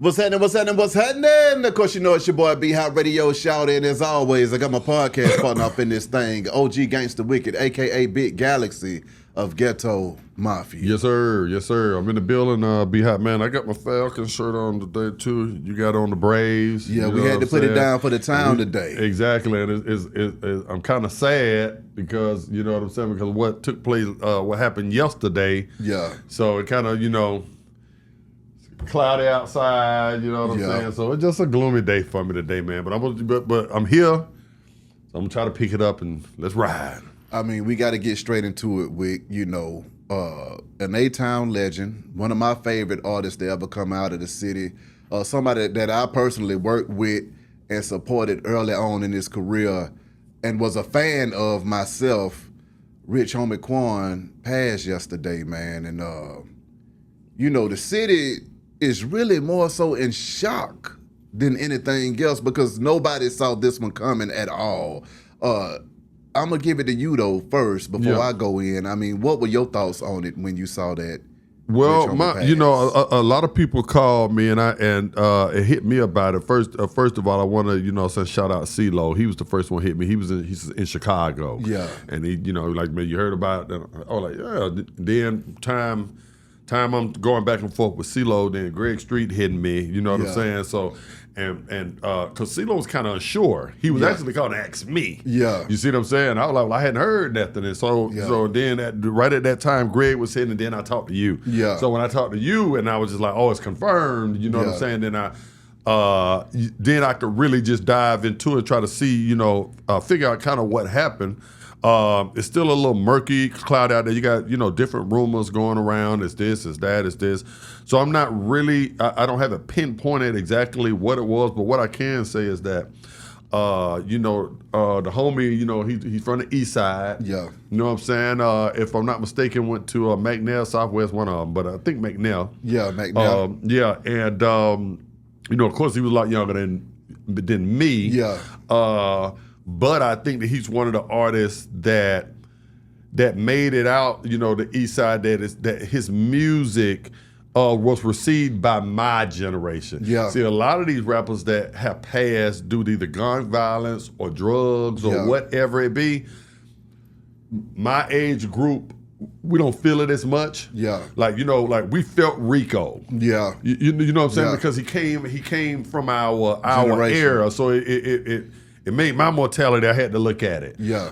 What's happening? What's happening? What's happening? Of course, you know it's your boy B Hot Radio Shout. And as always, I got my podcast partner up in this thing, OG Gangsta Wicked, aka Big Galaxy of Ghetto Mafia. Yes, sir. Yes, sir. I'm in the building, B Hot, man. I got my Falcon shirt on today, too. You got on the Braves. Yeah, we had to put it down for the town today. Exactly. And I'm kind of sad because, you know what I'm saying, because what took place, what happened yesterday. Yeah. So it kind of, cloudy outside, you know what I'm saying? So it's just a gloomy day for me today, man. But I'm here, so I'm gonna try to pick it up and let's ride. I mean, we got to get straight into it with, an A-Town legend, one of my favorite artists to ever come out of the city, somebody that I personally worked with and supported early on in his career and was a fan of myself. Rich homie Quan passed yesterday, man. And, the city is really more so in shock than anything else because nobody saw this one coming at all. I'm going to give it to you, though, first before I go in. I mean, what were your thoughts on it when you saw that? Well, a lot of people called me and it hit me about it. First of all, I want to, say shout out CeeLo. He was the first one hit me. He's in Chicago. Yeah. And he, like, man, you heard about it? I was like, yeah. Then time I'm going back and forth with CeeLo, then Greg Street hitting me, you know what I'm saying? So, because CeeLo was kind of unsure. He was actually calling to ask me. Yeah. You see what I'm saying? I was like, well, I hadn't heard nothing. And so then right at that time, Greg was hitting, and then I talked to you. Yeah. So when I talked to you, and I was just like, oh, it's confirmed, you know what I'm saying? Then I could really just dive into it, try to see, figure out kind of what happened. It's still a little murky, cloud out there. You got, different rumors going around. It's this, it's that, it's this. So I'm not really, I don't have it pinpointed exactly what it was, but what I can say is that, the homie, he's from the east side. Yeah. You know what I'm saying? If I'm not mistaken, went to McNair, Southwest, one of them, but I think McNair. Yeah, McNair. And, of course, he was a lot younger than me. Yeah. But I think that he's one of the artists that made it out, the East Side. That his music was received by my generation. Yeah. See, a lot of these rappers that have passed due to either gun violence or drugs or whatever it be, my age group, we don't feel it as much. Yeah. Like, we felt Rico. Yeah. You know what I'm saying? Yeah. Because he came from our Generation. era, so it made my mortality, I had to look at it. Yeah.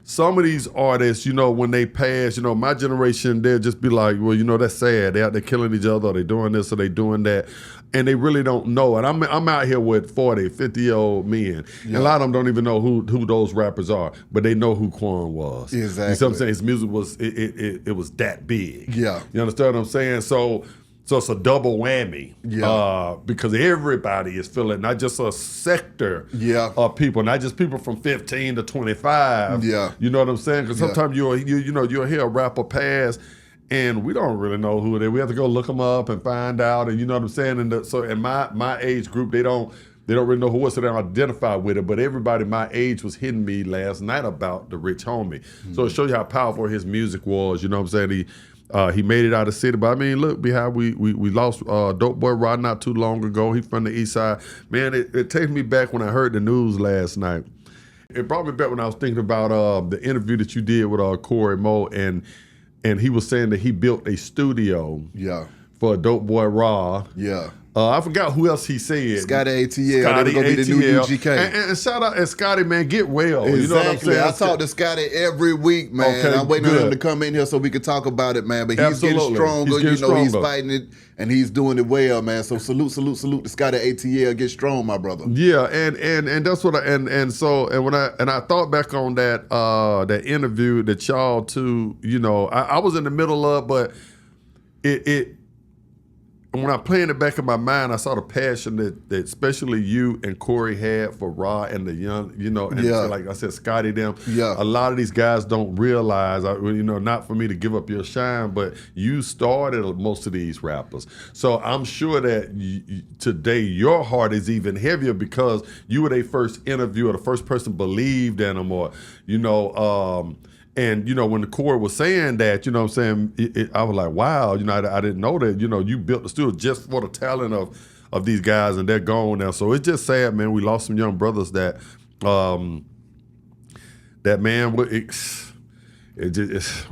Some of these artists, when they pass, my generation, they'll just be like, well, that's sad. They're out there killing each other, or they doing this, or they doing that. And they really don't know. And I'm out here with 40, 50-year-old men. Yeah. And a lot of them don't even know who those rappers are, but they know who Quan was. Exactly. You see what I'm saying? His music was, it was that big. Yeah. You understand what I'm saying? So it's a double whammy, because everybody is feeling, not just a sector of people, not just people from 15 to 25. Yeah. You know what I'm saying? Because sometimes you'll hear a rapper pass, and we don't really know who they are. We have to go look them up and find out, and you know what I'm saying? And so in my age group, they don't really know who it was, so they don't identify with it. But everybody my age was hitting me last night about the Rich Homie. Mm-hmm. So it shows you how powerful his music was. You know what I'm saying? He made it out of the city, but I mean, look, behind we lost Dope Boy Rod not too long ago. He's from the east side. Man, it takes me back when I heard the news last night. It brought me back when I was thinking about the interview that you did with Corey Moe, and he was saying that he built a studio for Dope Boy Rod. Yeah. I forgot who else he said. Scotty ATL. Scotty gonna be the new UGK. And shout out, and Scotty, man, get well. Exactly. You know what I'm saying? I talk to Scotty every week, man. Okay, I'm waiting on him to come in here so we can talk about it, man. But he's getting stronger. He's fighting it, and he's doing it well, man. So salute to Scotty ATL. Get strong, my brother. Yeah, and that's what I when I thought back on that interview that y'all two, I was in the middle of, but it when I played in the back of my mind, I saw the passion that especially you and Corey had for Raw and the young, and so like I said, Scotty them. Yeah. A lot of these guys don't realize, not for me to give up your shine, but you started most of these rappers. So I'm sure that today your heart is even heavier because you were their first interview or the first person believed in them, or, and, when the Corey was saying that, I was like, wow, I didn't know that, you built the studio just for the talent of these guys, and they're gone now. So it's just sad, man. We lost some young brothers that man.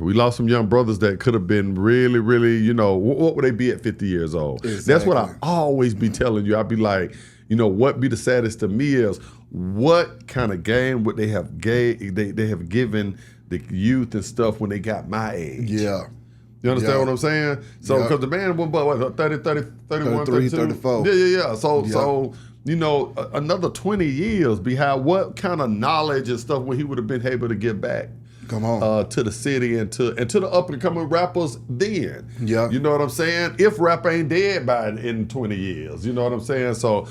We lost some young brothers that could have been really, really, you know, what would they be at 50 years old? Exactly. That's what I always be telling you. I'd be like, you know, what be the saddest to me is what kind of game would they have they have given the youth and stuff when they got my age. Yeah. You understand what I'm saying? So, because the man went, what, 30, 31, 33, 32? 34. Yeah. So, you know, another 20 years behind what kind of knowledge and stuff when he would have been able to give back. Come on. To the city and to the up and coming rappers then. Yeah. You know what I'm saying? If rap ain't dead in 20 years. You know what I'm saying? So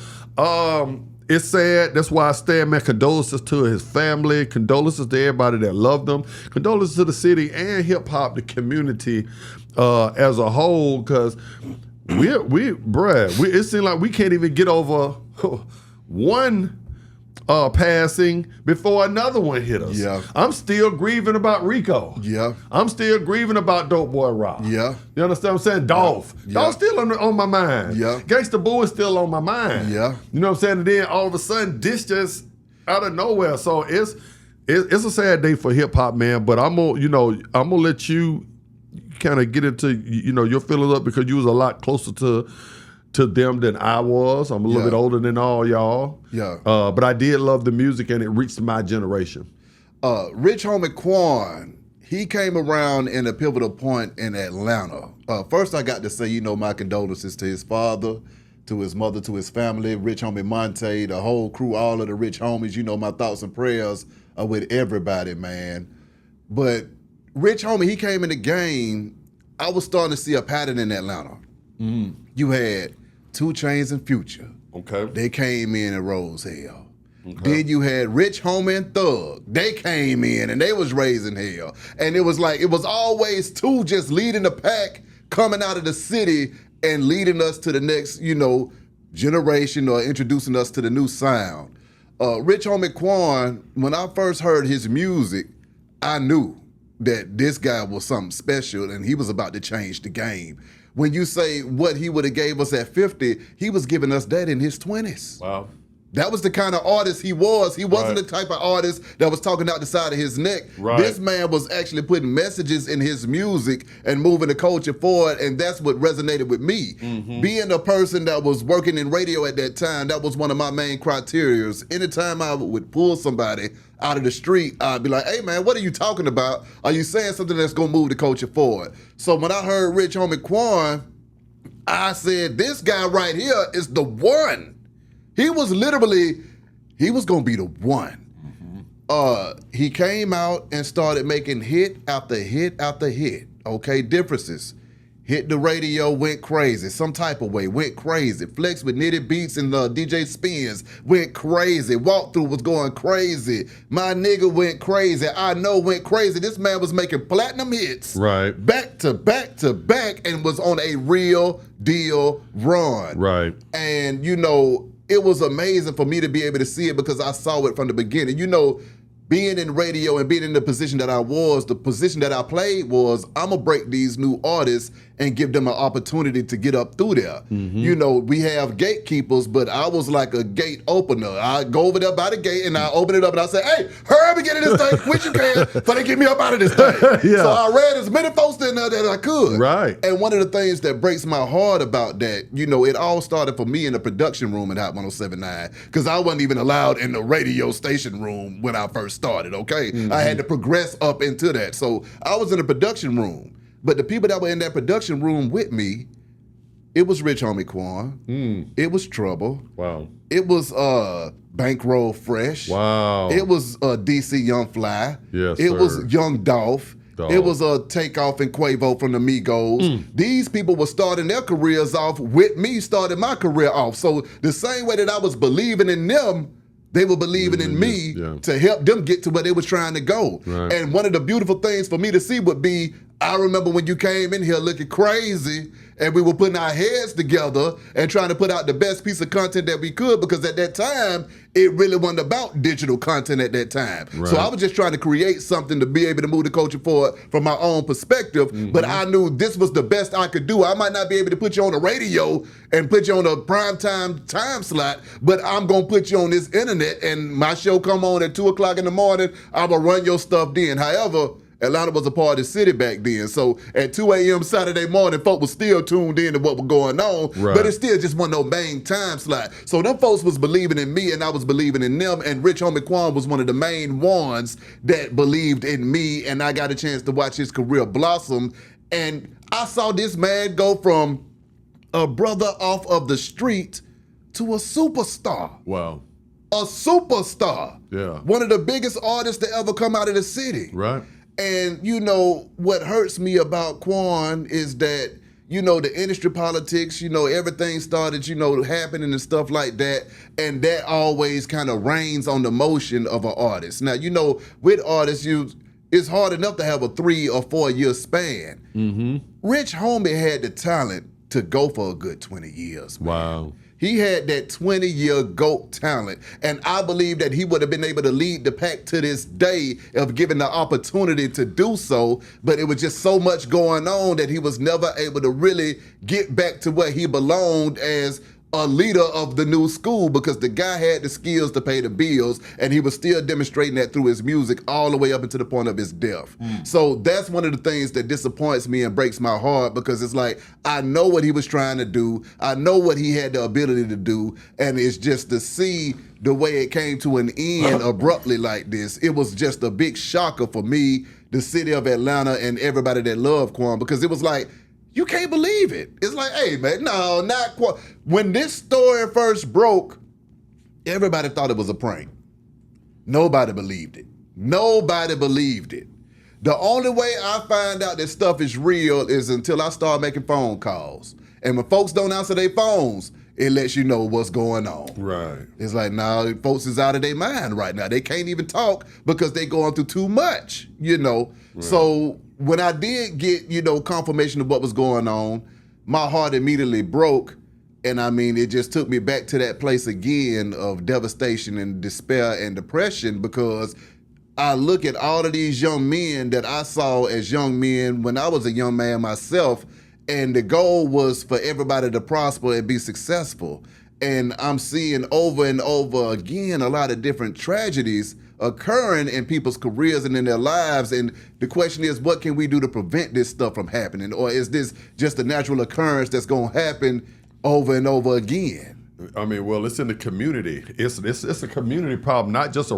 it's sad. That's why I stand, man. Condolences to his family. Condolences to everybody that loved him. Condolences to the city and hip hop, the community as a whole, because it seems like we can't even get over one passing before another one hit us. Yeah. I'm still grieving about Rico. Yeah. I'm still grieving about Dope Boy Rock. Yeah. You understand what I'm saying? Dolph. Yeah. Dolph's still on my mind. Yeah. Gangsta Boo is still on my mind. Yeah. You know what I'm saying? And then all of a sudden, this just out of nowhere. So it's a sad day for hip hop, man. But I'm gonna let you kind of get into your feelings up, because you was a lot closer to them than I was. I'm a little bit older than all y'all. Yeah. But I did love the music, and it reached my generation. Rich homie Quan, he came around in a pivotal point in Atlanta. First, I got to say, my condolences to his father, to his mother, to his family, Rich homie Monte, the whole crew, all of the Rich homies. My thoughts and prayers are with everybody, man. But Rich homie, he came in the game. I was starting to see a pattern in Atlanta. Mm. You had 2 Chainz and Future. Okay. They came in and rose hell. Okay. Then you had Rich Homie and Thug. They came in and they was raising hell. And it was always 2 just leading the pack, coming out of the city and leading us to the next, generation, or introducing us to the new sound. Rich Homie Quan, when I first heard his music, I knew that this guy was something special and he was about to change the game. When you say what he would have gave us at 50, he was giving us that in his 20s. Wow. That was the kind of artist he was. He wasn't the type of artist that was talking out the side of his neck. Right. This man was actually putting messages in his music and moving the culture forward, and that's what resonated with me. Mm-hmm. Being a person that was working in radio at that time, that was one of my main criteria. Anytime I would pull somebody out of the street, I'd be like, hey man, what are you talking about? Are you saying something that's gonna move the culture forward? So when I heard Rich Homie Quan, I said, this guy right here is the one. He was gonna be the one. Mm-hmm. He came out and started making hit after hit after hit. Okay, differences. Hit the radio, went crazy. Some type of way, went crazy. Flex with Knitted Beats and DJ Spins went crazy. Walkthrough was going crazy. My nigga went crazy. I Know went crazy. This man was making platinum hits. Right. Back to back to back, and was on a real deal run. Right. And, it was amazing for me to be able to see it, because I saw it from the beginning. Being in radio and being in the position that I was, the position that I played was, I'm going to break these new artists and give them an opportunity to get up through there. Mm-hmm. We have gatekeepers, but I was like a gate opener. I go over there by the gate and I open it up and I say, hey, hurry up and get in this thing quick you can so they get me up out of this thing. Yeah. So I read as many folks in there that I could. Right. And one of the things that breaks my heart about that, it all started for me in the production room at Hot 107.9, because I wasn't even allowed in the radio station room when I first started, okay? Mm-hmm. I had to progress up into that. So I was in the production room. But the people that were in that production room with me, it was Rich Homie Quan. It was Trouble. Wow. It was Bankroll Fresh. Wow. It was DC Young Fly. Yes, it was Young Dolph. It was Takeoff and Quavo from the Migos. These people were starting their careers off with me starting my career off. So the same way that I was believing in them, they were believing in me to help them get to where they was trying to go. Right. And one of the beautiful things for me to see would be, I remember when you came in here looking crazy and we were putting our heads together and trying to put out the best piece of content that we could, because at that time, it really wasn't about digital content at that time. Right. So I was just trying to create something to be able to move the culture forward from my own perspective, but I knew this was the best I could do. I might not be able to put you on the radio and put you on a prime time slot, but I'm going to put you on this internet, and my show come on at 2 o'clock in the morning, I'm going to run your stuff then. However, Atlanta was a part of the city back then. So at 2 a.m. Saturday morning, folk was still tuned in to what was going on, but it still just wasn't no main time slot. So them folks was believing in me and I was believing in them, and Rich Homie Quan was one of the main ones that believed in me, and I got a chance to watch his career blossom. And I saw this man go from a brother off of the street to a superstar. Wow. A superstar. Yeah. One of the biggest artists to ever come out of the city. Right. And, you know, what hurts me about Quan is that, you know, the industry politics, you know, everything started, you know, happening and stuff like that. And that always kind of reigns on the motion of an artist. Now, you know, with artists, it's hard enough to have a 3 or 4 year span. Mm-hmm. Rich Homie had the talent to go for a good 20 years. Man. Wow. He had that 20-year GOAT talent, and I believe that he would have been able to lead the pack to this day if given the opportunity to do so, but it was just so much going on that he was never able to really get back to where he belonged as a leader of the new school, because the guy had the skills to pay the bills, and he was still demonstrating that through his music all the way up until the point of his death. So that's one of the things that disappoints me and breaks my heart, because it's like, I know what he was trying to do, I know what he had the ability to do, and it's just to see the way it came to an end abruptly like this, it was just a big shocker for me, the city of Atlanta, and everybody that loved Quan, because it was like, you can't believe it. It's like, hey, man, no, not Quan. When this story first broke, everybody thought it was a prank. Nobody believed it. Nobody believed it. The only way I find out that stuff is real is until I start making phone calls. And when folks don't answer their phones, it lets you know what's going on. Right. It's like, nah, folks is out of their mind right now. They can't even talk because they going through too much, you know. Right. So when I did get, you know, confirmation of what was going on, my heart immediately broke. And I mean, it just took me back to that place again of devastation and despair and depression, because I look at all of these young men that I saw as young men when I was a young man myself, and the goal was for everybody to prosper and be successful. And I'm seeing over and over again a lot of different tragedies occurring in people's careers and in their lives. And the question is, what can we do to prevent this stuff from happening? Or is this just a natural occurrence that's going to happen over and over again? I mean, well, it's in the community. It's a community problem, not just a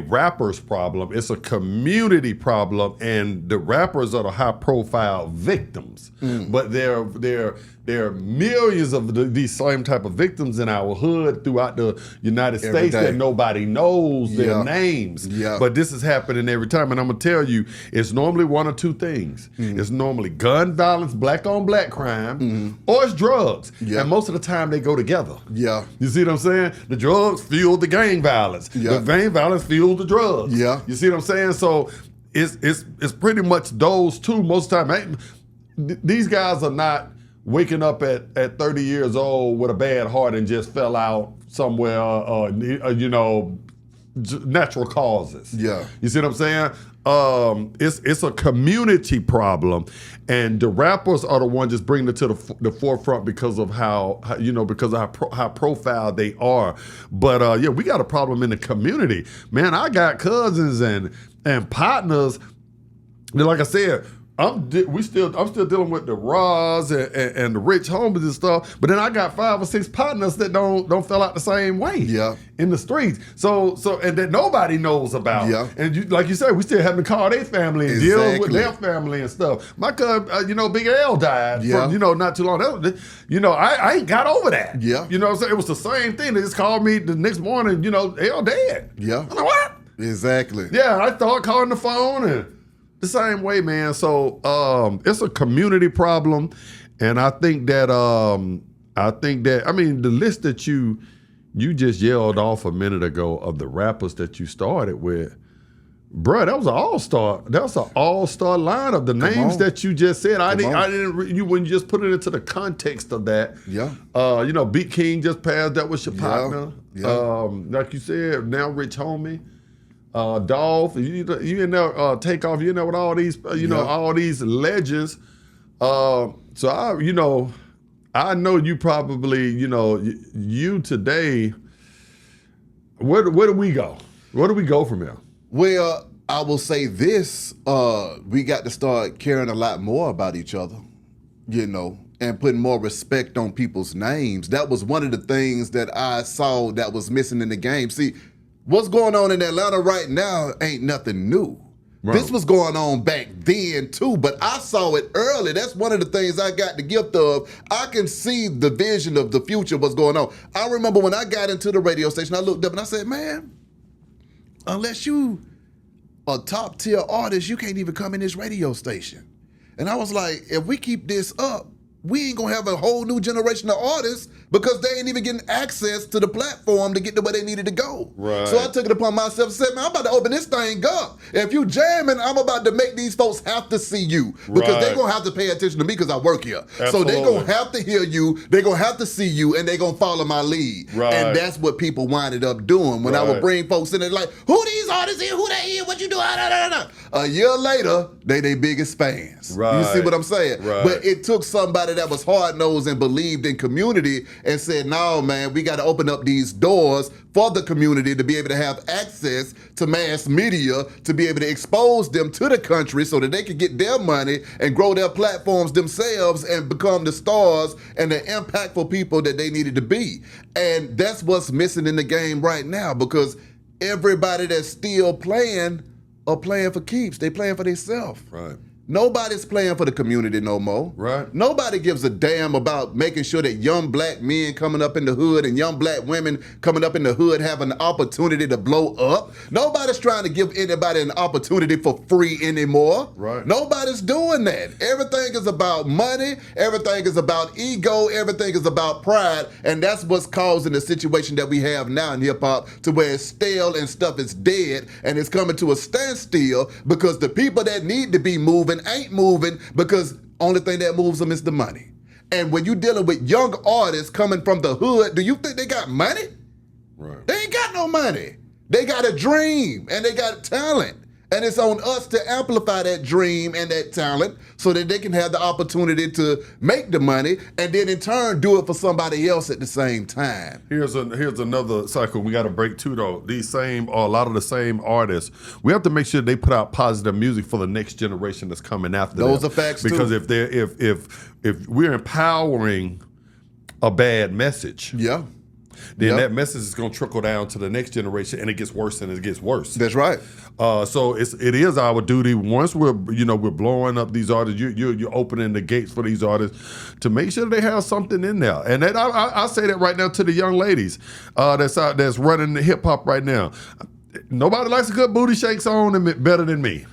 rapper's problem. It's a community problem, and the rappers are the high-profile victims. But there are millions of these same type of victims in our hood throughout the United States that nobody knows their names. But this is happening every time, and I'm gonna tell you, it's normally one or two things. It's normally gun violence, black-on-black crime, or it's drugs. And most of the time they go together. You see what I'm saying? The drugs fuel the gang violence. The gang violence fuels the drugs. You see what I'm saying? So it's pretty much those two most of the time. These guys are not waking up at 30 years old with a bad heart and just fell out somewhere, you know, natural causes. You see what I'm saying? It's a community problem, and the rappers are the ones just bringing it to the forefront because of how you know, because of how profile they are. But yeah, we got a problem in the community, man. I got cousins and partners. Like I said, I'm still dealing with the Roz and the Rich Homies and stuff, but then I got 5 or 6 partners that don't fell out the same way in the streets. So and that nobody knows about. And like you said, we still having to call their family and deal with their family and stuff. My cousin, you know, Big L died from, you know, not too long. You know, I ain't got over that. You know what I'm saying? It was the same thing. They just called me the next morning, you know, L dead. I'm like, what? Exactly. I started calling the phone and the same way, man. So it's a community problem, and I think that I mean, the list that you just yelled off a minute ago of the rappers that you started with, Bruh, that was an all-star. That was an all-star lineup. The names that you just said, I didn't. When you just put it into the context of that. Yeah. Beat King just passed. That was your partner. Yeah. Like you said, now Rich Homie, Dolph. You in there? Takeoff. You in there with all these. All these legends. So I know you probably. You today. Where do we go? Where do we go from here? Well, I will say this, we got to start caring a lot more about each other, and putting more respect on people's names. That was one of the things that I saw that was missing in the game. See, what's going on in Atlanta right now ain't nothing new. Right. This was going on back then too, but I saw it early. That's one of the things I got the gift of. I can see the vision of the future, what's going on. I remember when I got into the radio station, I looked up and I said, man, unless you a top tier artist, you can't even come in this radio station. And I was like, if we keep this up, we ain't gonna have a whole new generation of artists because they ain't even getting access to the platform to get to where they needed to go. Right. So I took it upon myself and said, man, I'm about to open this thing up. If you jamming, I'm about to make these folks have to see you because they're gonna have to pay attention to me because I work here. Absolutely. So they're gonna have to hear you, they're gonna have to see you, and they're gonna follow my lead. Right. And that's what people winded up doing when I would bring folks in and like, who these artists here, who they here, what you do, A year later, they biggest fans. Right. You see what I'm saying? Right. But it took somebody that was hard-nosed and believed in community and said, no, man, we got to open up these doors for the community to be able to have access to mass media, to be able to expose them to the country so that they could get their money and grow their platforms themselves and become the stars and the impactful people that they needed to be. And that's what's missing in the game right now because everybody that's still playing are playing for keeps. They playing for themselves. Right. Nobody's playing for the community no more. Right. Nobody gives a damn about making sure that young black men coming up in the hood and young black women coming up in the hood have an opportunity to blow up. Nobody's trying to give anybody an opportunity for free anymore. Right. Nobody's doing that. Everything is about money. Everything is about ego. Everything is about pride. And that's what's causing the situation that we have now in hip hop to where it's stale and stuff is dead and it's coming to a standstill because the people that need to be moving ain't moving because only thing that moves them is the money. And when you're dealing with young artists coming from the hood, do you think they got money? Right. They ain't got no money. They got a dream and they got talent. And it's on us to amplify that dream and that talent so that they can have the opportunity to make the money and then in turn do it for somebody else at the same time. Here's another cycle we got to break too though. A lot of the same artists, we have to make sure they put out positive music for the next generation that's coming after them. Those are facts too. Because if we're empowering a bad message, then that message is going to trickle down to the next generation, and it gets worse and it gets worse. That's right. So it is our duty once we're blowing up these artists. You're opening the gates for these artists to make sure they have something in there. And that I say that right now to the young ladies that's running the hip hop right now. Nobody likes a good booty shake song better than me.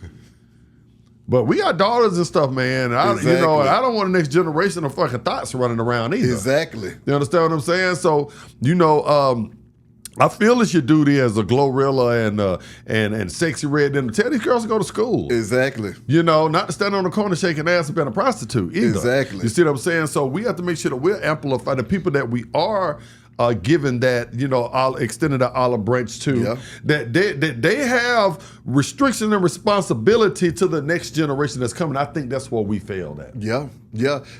But we got daughters and stuff, man. Exactly. I don't want the next generation of fucking thoughts running around either. Exactly. You understand what I'm saying? So, I feel it's your duty as a Glorilla and Sexy Red to tell these girls to go to school. Exactly. Not to stand on the corner shaking ass and being a prostitute either. Exactly. You see what I'm saying? So we have to make sure that we're amplifying the people that we are given that, extended the olive branch to, that they have restriction and responsibility to the next generation that's coming. I think that's what we failed at. Yeah.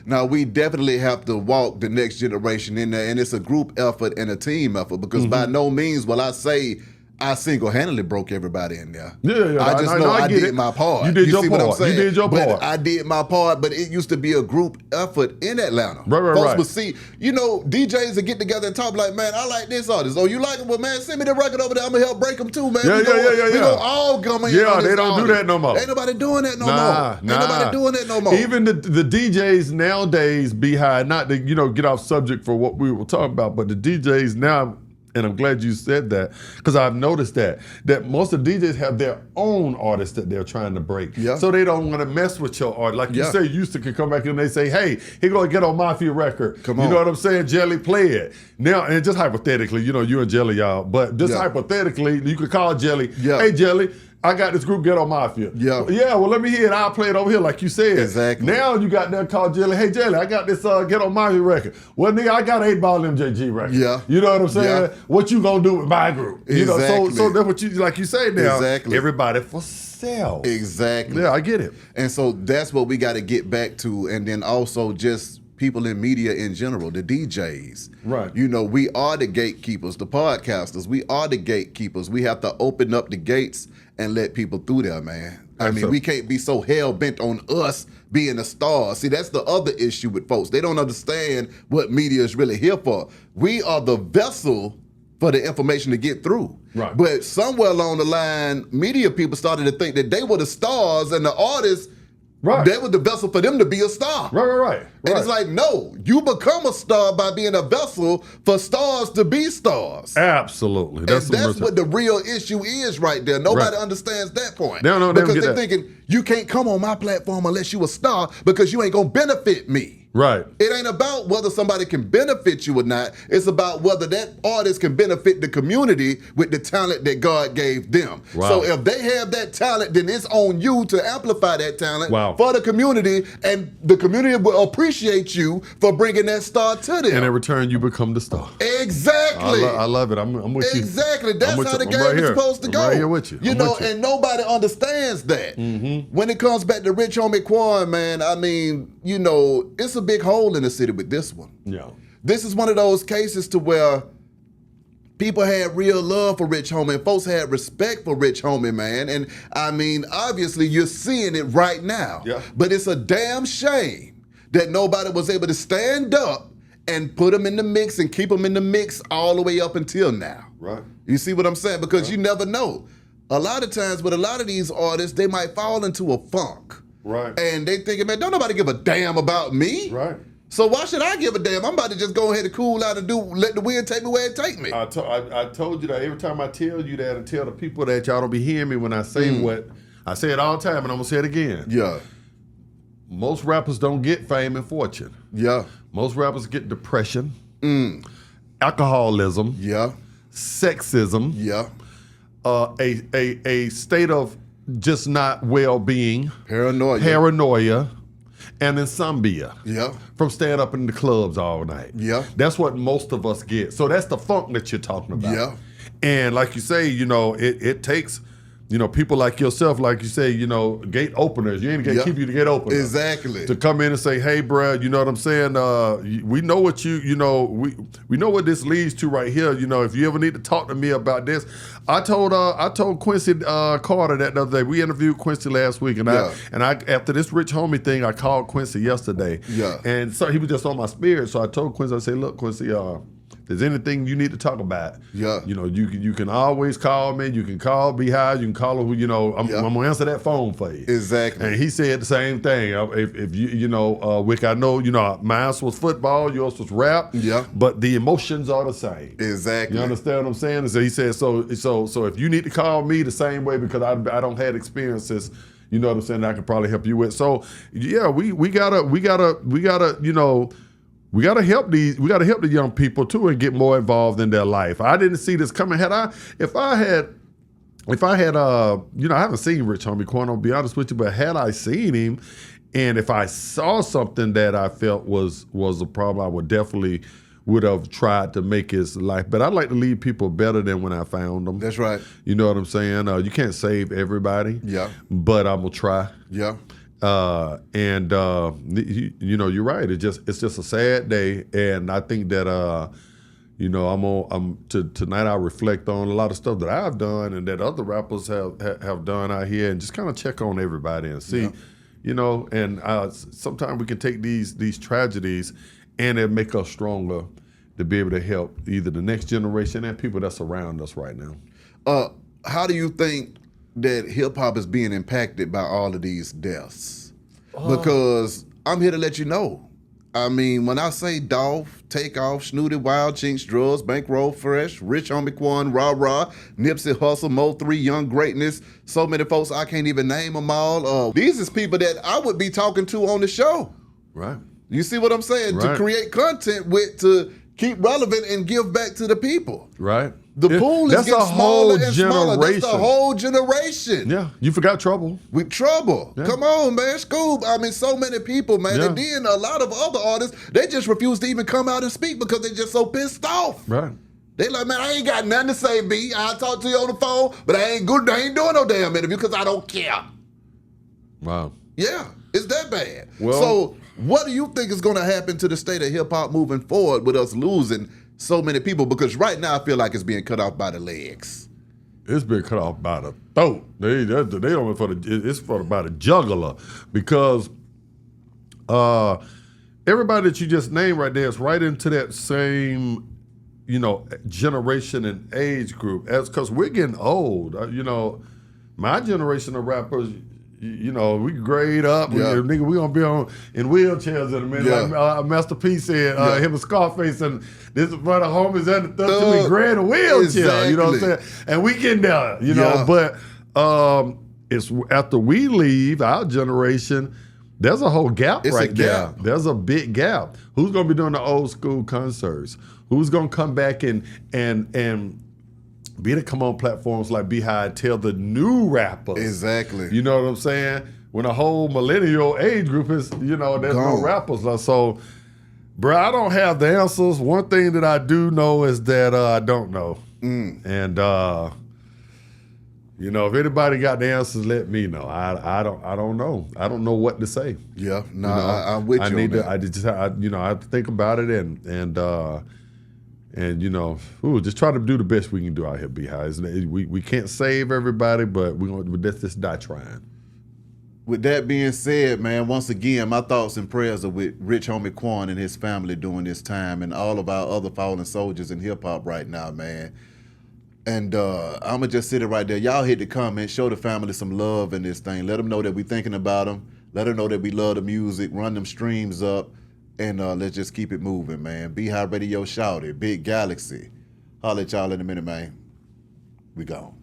Now, we definitely have to walk the next generation in there, and it's a group effort and a team effort because by no means will I say I single-handedly broke everybody in there. I did my part. You did your see part. What I'm saying? You did your part. I did my part, but it used to be a group effort in Atlanta. Right. Folks would see, DJs would get together and talk like, man, I like this artist. Oh, you like him? Well, man, send me the record over there. I'm going to help break them too, man. We gonna all come in. Yeah, they don't do that no more. Ain't nobody doing that no more. Ain't nobody doing that no more. Even the DJs nowadays, behind, not to get off subject for what we were talking about, but the DJs now, and I'm glad you said that because I've noticed that most of the DJs have their own artists that they're trying to break. So they don't want to mess with your art. Like you say, you can come back and they say, hey, he going to get on Mafia record. Come on. You know what I'm saying? Jelly, play it. Now, and just hypothetically, you and Jelly, y'all, but just hypothetically, you could call Jelly, hey, Jelly, I got this group Ghetto Mafia. Yeah. Yeah, well, let me hear it. I'll play it over here like you said. Exactly. Now you got that call Jelly. Hey, Jelly, I got this Ghetto Mafia record. Well, nigga, I got 8-Ball MJG record. Yeah. You know what I'm saying? Yeah. What you gonna do with my group? You know, Exactly. so that's what you, like you say now. Exactly. Everybody for sale. Exactly. Yeah, I get it. And so that's what we got to get back to. And then also just people in media in general, the DJs. Right. You know, we are the gatekeepers, the podcasters. We are the gatekeepers. We have to open up the gates and let people through there, man. I mean, we can't be so hell-bent on us being a star. See, that's the other issue with folks. They don't understand what media is really here for. We are the vessel for the information to get through. Right. But somewhere along the line, media people started to think that they were the stars and the artists, Right. they were the vessel for them to be a star. Right. And it's like, no, you become a star by being a vessel for stars to be stars. Absolutely. That's what the real issue is right there. Nobody understands that point. No, because they're thinking, you can't come on my platform unless you a star because you ain't going to benefit me. Right. It ain't about whether somebody can benefit you or not. It's about whether that artist can benefit the community with the talent that God gave them. Wow. So if they have that talent, then it's on you to amplify that talent Wow. for the community, and the community will appreciate you for bringing that star to them. And in return, you become the star. Exactly. I love it. I'm with you. Exactly. That's how the game right is supposed to I'm go. right here with you. You I'm know, with you. and nobody understands that. Mm-hmm. When it comes back to Rich Homie Quan, man, I mean, you know, it's a big hole in the city with this one. Yeah. This is one of those cases to where people had real love for Rich Homie, and folks had respect for Rich Homie, man. And I mean, obviously, you're seeing it right now. Yeah. But it's a damn shame that nobody was able to stand up and put them in the mix and keep them in the mix all the way up until now. Right. You see what I'm saying? Because you never know. A lot of times with a lot of these artists, they might fall into a funk. Right. And they thinking, man, don't nobody give a damn about me. Right. So why should I give a damn? I'm about to just go ahead and cool out and let the wind take me where it take me. I told you that every time I tell you that and tell the people that y'all don't be hearing me when I say what I say it all the time, and I'm gonna say it again. Yeah. Most rappers don't get fame and fortune. Yeah. Most rappers get depression, alcoholism, Yeah. sexism, Yeah. a state of just not well-being, Paranoia. and insomnia. Yeah. From staying up in the clubs all night. Yeah. That's what most of us get. So that's the funk that you're talking about. Yeah. And like you say, you know, it takes, you know, people like yourself, like you say, you know, gate openers. You ain't a gatekeeper, you the gate opener. Exactly. To come in and say, hey, bruh, you know what I'm saying? We know what you know, we know what this leads to right here. You know, if you ever need to talk to me about this. I told Quincy Carter that the other day. We interviewed Quincy last week, and I after this Rich Homie thing, I called Quincy yesterday. Yeah. And so he was just on my spirit. So I told Quincy, I said, look, Quincy, if there's anything you need to talk about, Yeah. you know, you can always call me. You can call Beehive. You can call who, you know, I'm gonna answer that phone for you. Exactly. And he said the same thing. If you know, Wick, I know, you know, mine was football, yours was rap. Yeah. But the emotions are the same. Exactly. You understand what I'm saying? And so he said, so if you need to call me the same way because I don't have experiences, you know what I'm saying, I can probably help you with. So yeah, we gotta, you know. We gotta help the young people too and get more involved in their life. I didn't see this coming. If I had, you know, I haven't seen Rich Homie Quan, I'll be honest with you, but had I seen him, and if I saw something that I felt was a problem, I would have tried to make his life. But I'd like to leave people better than when I found them. That's right. You know what I'm saying? You can't save everybody. Yeah. But I'm gonna try. Yeah. You know, you're right. It's just a sad day, and I think that you know, tonight I reflect on a lot of stuff that I've done and that other rappers have done out here, and just kind of check on everybody and see, you know. And sometimes we can take these tragedies, and it make us stronger to be able to help either the next generation and people that's around us right now. How do you think that hip hop is being impacted by all of these deaths? Because I'm here to let you know. I mean, when I say Dolph, Takeoff, Snooty, Wild Chinks, Drugs, Bankroll Fresh, Rich Homie Quan, Rah Rah, Nipsey Hussle, Mo3, Young Greatness, so many folks I can't even name them all. These is people that I would be talking to on the show. Right. You see what I'm saying? Right. To create content with, to keep relevant and give back to the people. Right. The pool is getting smaller and smaller. That's the whole generation. Yeah, you forgot Trouble. With Trouble. Yeah. Come on, man. Scoob. I mean, so many people, man. Yeah. And then a lot of other artists, they just refuse to even come out and speak because they're just so pissed off. Right. They like, man, I ain't got nothing to say, B. I'll talk to you on the phone, but I ain't doing no damn interview because I don't care. Wow. Yeah, it's that bad. Well, so what do you think is going to happen to the state of hip-hop moving forward with us losing so many people? Because right now I feel like it's being cut off by the legs. It's been cut off by the throat. They don't it's by the jugular, because everybody that you just named right there is right into that same, generation and age group. As because we're getting old. My generation of rappers, we grade up. Yeah. We gonna be in wheelchairs in a minute. Yeah. Like Master P said, him and Scarface, and this is for the homies under 30. We grade a wheelchair. Exactly. You know what I'm saying? And we getting there. But it's after we leave, our generation, there's a whole gap right there. There's a big gap. Who's gonna be doing the old school concerts? Who's gonna come back and be able to come on platforms like Beehive, tell the new rappers. Exactly. You know what I'm saying? When a whole millennial age group is, there's no rappers. So, bro, I don't have the answers. One thing that I do know is that I don't know. And if anybody got the answers, let me know. I don't know. I don't know what to say. Yeah, no, I'm with you. I have to think about it and just try to do the best we can do out here, Beehive. We can't save everybody, but let's just die trying. With that being said, man, once again, my thoughts and prayers are with Rich Homie Quan and his family during this time, and all of our other fallen soldiers in hip hop right now, man. And I'm gonna just sit it right there. Y'all hit the comment, show the family some love in this thing. Let them know that we thinking about them. Let them know that we love the music. Run them streams up. And let's just keep it moving, man. Beehive Radio, shout it. Big Galaxy. Holla at y'all in a minute, man. We gone.